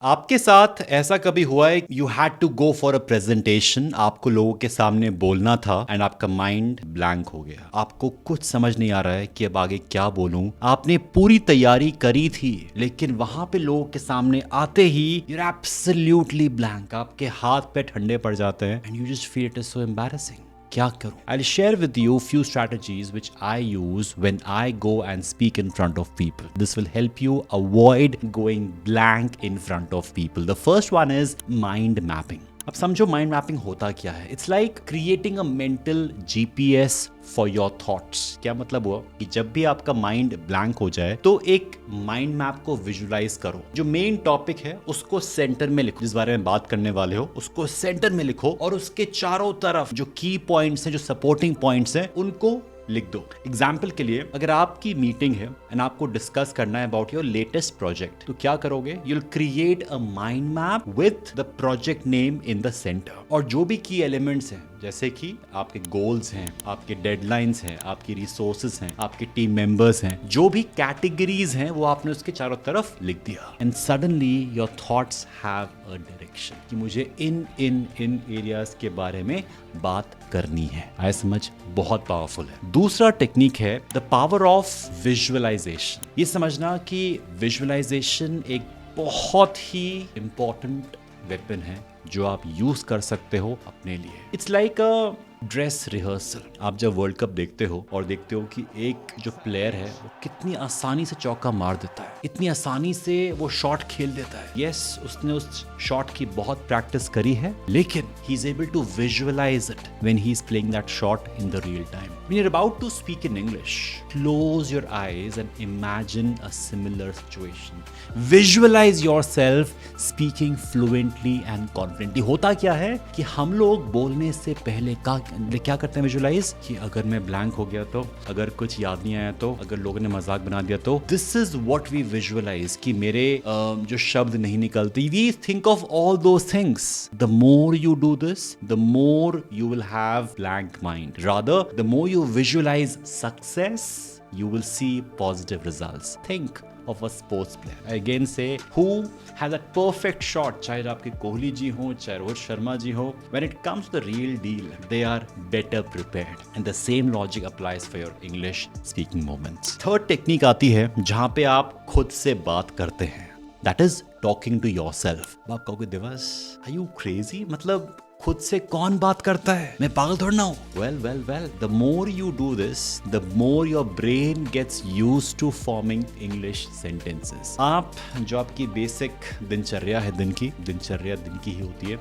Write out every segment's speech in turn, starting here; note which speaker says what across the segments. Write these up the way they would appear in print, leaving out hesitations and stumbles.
Speaker 1: आपके साथ ऐसा कभी हुआ है you had to go for a presentation, आपको लोगों के सामने बोलना था एंड आपका माइंड ब्लैंक हो गया, आपको कुछ समझ नहीं आ रहा है कि अब आगे क्या बोलूं, आपने पूरी तैयारी करी थी लेकिन वहां पे लोगों के सामने आते ही यू आर एब्सोल्युटली ब्लैंक, आपके हाथ पे ठंडे पड़ जाते हैं and you just feel it is so embarrassing. क्या करूं? I'll share with you few strategies which I use when I go and speak in front of people. This will help you avoid going blank in front of people. The first one is mind mapping. अब समझो mind mapping होता क्या है। It's like creating a mental GPS for your thoughts. क्या मतलब हुआ कि जब भी आपका माइंड ब्लैंक हो जाए तो एक माइंड मैप को विजुलाइज करो, जो मेन टॉपिक है उसको सेंटर में लिखो, जिस बारे में बात करने वाले हो उसको सेंटर में लिखो और उसके चारों तरफ जो की पॉइंट्स हैं, जो सपोर्टिंग पॉइंट्स हैं, उनको लिख दो। एग्जाम्पल के लिए अगर आपकी मीटिंग है एंड आपको डिस्कस करना है अबाउट योर लेटेस्ट प्रोजेक्ट, तो क्या करोगे? You'll create a mind map with the project name in the centre, और जो भी की एलिमेंट्स हैं जैसे कि आपके गोल्स हैं, आपके डेडलाइंस हैं, आपकी रिसोर्सेज हैं, आपके टीम मेंबर्स हैं, जो भी कैटेगरीज हैं वो आपने उसके चारों तरफ लिख दिया and suddenly your thoughts have a direction कि मुझे इन इन इन एरियाज के बारे में बात करनी है। आया समझ? बहुत पावरफुल है। दूसरा टेक्निक है द पावर ऑफ विजुअलाइजेशन। ये समझना कि विजुअलाइजेशन एक बहुत ही इंपॉर्टेंट वेपन है जो आप यूज कर सकते हो अपने लिए। It's like a dress rehearsal. आप जब वर्ल्ड कप देखते हो और देखते हो कि एक जो प्लेयर है वो कितनी आसानी से चौका मार देता है, इतनी आसानी से वो शॉट खेल देता है। यस, उसने उस शॉट की बहुत प्रैक्टिस करी है, लेकिन he is able to visualise it when he is playing that shot in the real time. When you're about to speak in English, close your eyes and imagine a similar situation. Visualize yourself speaking fluently and confidently. होता क्या है कि हम लोग बोलने से पहले क्या करते हैं विजुअलाइज, कि अगर मैं ब्लैंक हो गया तो, अगर कुछ याद नहीं आया तो, अगर लोगों ने मजाक बना दिया तो। This is what we visualise, कि मेरे जो शब्द नहीं निकलते। We think of all those things. The more you do this, the more you will have blank mind. Rather the more you visualize success, you will see positive results. Think of a sports player. I again say, who has that perfect shot, चाहे आपके कोहली जी हो, चाहे रोहित शर्मा जी हो, when it comes to the real deal, they are better prepared. And the same logic applies for your English speaking moments. Third technique आती है जहाँ पे आप खुद से बात करते हैं. That is talking to yourself. आप कहोगे दिवस, are you crazy? मतलब खुद से कौन बात करता है, मैं पागल थोड़ा ना हूं। Well the more you do this, the more your brain gets used to forming English sentences. आप जो आपकी बेसिक दिनचर्या है, दिन की ही होती है,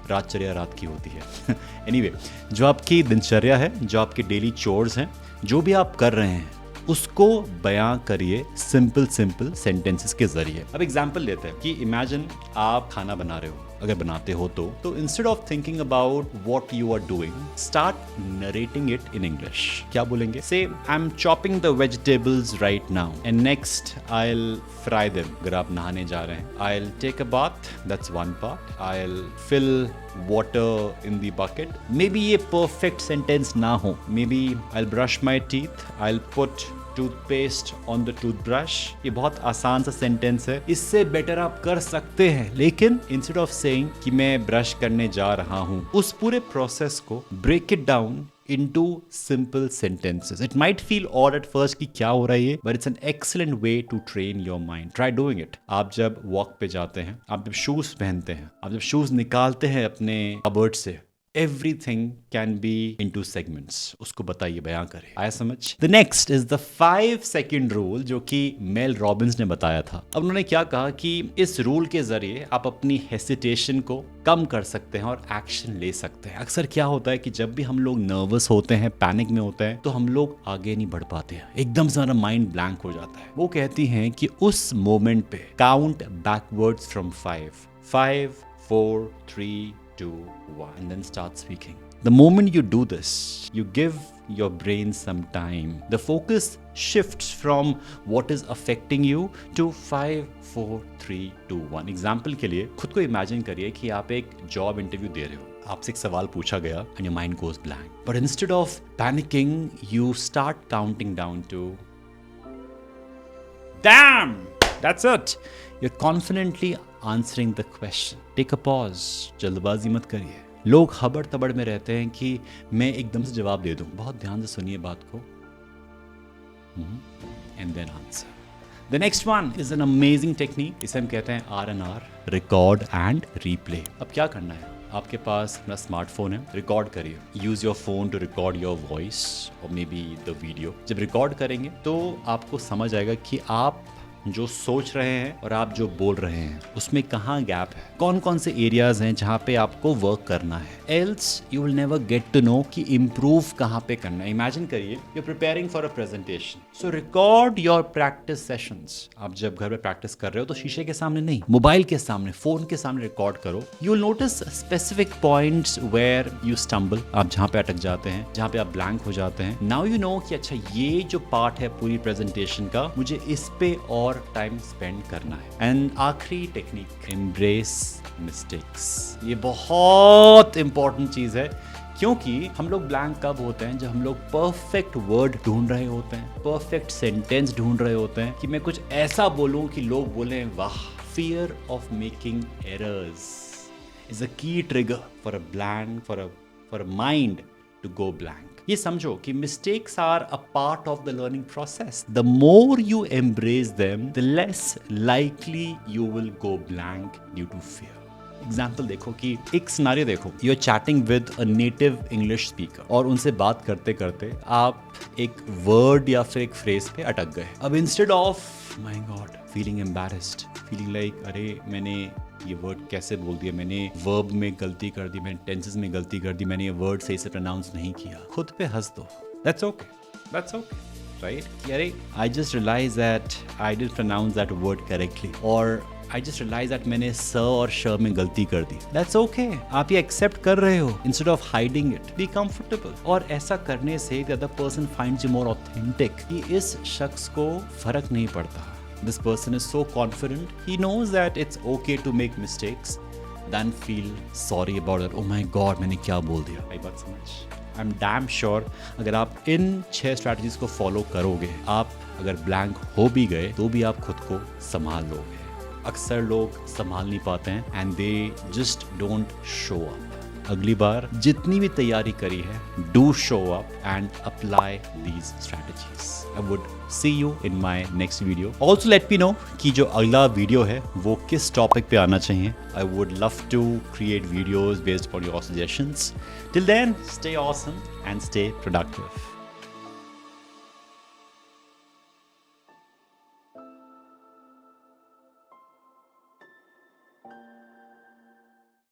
Speaker 1: रातचर्या रात की होती है। एनीवे, जो आपकी दिनचर्या है, जो आपके डेली चोर्स हैं, जो भी आप कर रहे हैं, उसको बयां करिए सिंपल सेंटेंसेस के जरिए। अब एग्जांपल लेते हैं कि इमेजिन आप खाना बना रहे हो, अगर बनाते हो तो instead of thinking about what you are doing, start narrating it in English. क्या बोलेंगे? Say I am chopping the vegetables right now and next I will fry them. अगर आप नहाने जा रहे हैं, I will take a bath, that's one part, I will fill water in the bucket. Maybe ये perfect sentence ना हो. Maybe I'll brush my teeth, I'll put toothpaste on the toothbrush. ये बहुत आसान सा सेंटेंस है, इससे बेटर आप कर सकते हैं, लेकिन इंस्टेड ऑफ सेइंग कि मैं ब्रश करने जा रहा हूं, उस पूरे प्रोसेस को break it down into simple sentences. It might feel odd at first कि क्या हो रहा है ये, but it's an excellent way to train your mind. Try doing it. आप जब वॉक पे जाते हैं, आप जब शूज पहनते हैं, आप जब शूज निकालते हैं अपने कबर्ड से, everything can be into segments. उसको बताइए, बयां करें। आया समझ? The next is the 5-second rule, जो कि मेल रॉबिन्स ने बताया था। अब उन्होंने क्या कहा कि इस रूल के जरिए आप अपनी हेसिटेशन को कम कर सकते हैं और एक्शन ले सकते हैं। अक्सर क्या होता है कि जब भी हम लोग नर्वस होते हैं, पैनिक में होते हैं, तो हम लोग आगे नहीं बढ़ पाते हैं, एकदम से हमारा माइंड ब्लैंक हो जाता है। वो कहती हैं कि उस मोमेंट पे count backwards from 5, 4, 3, 2, 1 and then start speaking. The moment you do this, you give your brain some time. The focus shifts from what is affecting you to 5, 4, 3, 2, 1. Example के लिए खुद को imagine करिए कि आप एक जॉब इंटरव्यू दे रहे हो, आपसे एक सवाल पूछा गया and your mind goes blank. But instead of panicking, you start counting down to damn, that's it. You're confidently answering the question. Take a pause, जल्दबाजी मत करिए। लोग हबड़ तबड़ में रहते हैं कि मैं एकदम से जवाब दे दूं। बहुत ध्यान से सुनिए बात को and then answer. The next one is an amazing technique, इसे हम कहते हैं RNR, रिकॉर्ड एंड रीप्ले। अब क्या करना है, आपके पास अपना स्मार्टफोन है, रिकॉर्ड करिए। Use your phone to record your voice और मे बी द वीडियो। जब रिकॉर्ड करेंगे तो आपको समझ आएगा कि आप जो सोच रहे हैं और आप जो बोल रहे हैं उसमें कहाँ गैप है, कौन कौन से एरियाज हैं जहाँ पे आपको वर्क करना है। Else you will never get to know कि इम्प्रूव कहाँ पे करना है। इमेजिन करिए you preparing for a presentation, so record your practice sessions. आप जब घर में प्रैक्टिस कर रहे हो तो शीशे के सामने नहीं, मोबाइल के सामने, फोन के सामने रिकॉर्ड करो। You will notice specific points where you stumble, आप जहाँ पे अटक जाते हैं, जहाँ पे आप ब्लैंक हो जाते हैं। नाउ यू नो कि अच्छा ये जो पार्ट है पूरी प्रेजेंटेशन का, मुझे इस पे और टाइम स्पेंड करना है। एंड आखिरी टेक्निक, एम्ब्रेस मिस्टेक्स। ये बहुत इंपॉर्टेंट चीज है, क्योंकि हम लोग ब्लैंक कब होते हैं, जब हम लोग परफेक्ट वर्ड ढूंढ रहे होते हैं, परफेक्ट सेंटेंस ढूंढ रहे होते हैं कि मैं कुछ ऐसा बोलूं कि लोग बोलें वाह। Fear of making errors is a key trigger for a blank, for a mind to go blank. ये समझो कि mistakes are a part of the learning process. The more you embrace them, the less likely you will go blank due to fear. Example देखो कि एक scenario देखो, you are chatting with a native English speaker और उनसे बात करते करते आप एक वर्ड या फिर एक फ्रेज पे अटक गए। अब instead of my God feeling embarrassed, feeling like अरे मैंने ये वर्ड कैसे बोल दिया, मैंने वर्ब में गलती कर दी, मैंने टेंसेस में गलती कर दी, मैंने ये वर्ड सही से प्रोनाउंस नहीं किया, खुद पे हंस दो। That's okay, that's okay, right. अरे I just realize that I didn't pronounce that word correctly, और आई जस्ट रियलाइज दैट मैंने स और श में गलती कर दी। दैट्स ओके, आप ये एक्सेप्ट कर रहे हो instead of hiding it. Be comfortable. और ऐसा करने से the other person finds you more authentic, कि इस शख्स को फर्क नहीं पड़ता। This person is so confident, he knows that it's okay to make mistakes, then feel sorry about it. Oh my God, मैंने क्या बोल दिया। आई बात समझ। I'm damn sure अगर आप इन 6 स्ट्रैटेजीज को फॉलो करोगे, आप अगर ब्लैंक हो भी गए तो भी आप खुद को संभाल लोगे। अक्सर लोग संभाल नहीं पाते हैं and they just don't show up. अगली बार जितनी भी तैयारी करी है, do show up and apply these strategies. I would see you in my next video. Also let me know कि जो अगला वीडियो है वो किस टॉपिक पे आना चाहिए। I would love to create videos based upon your suggestions. Till then, stay awesome and stay productive.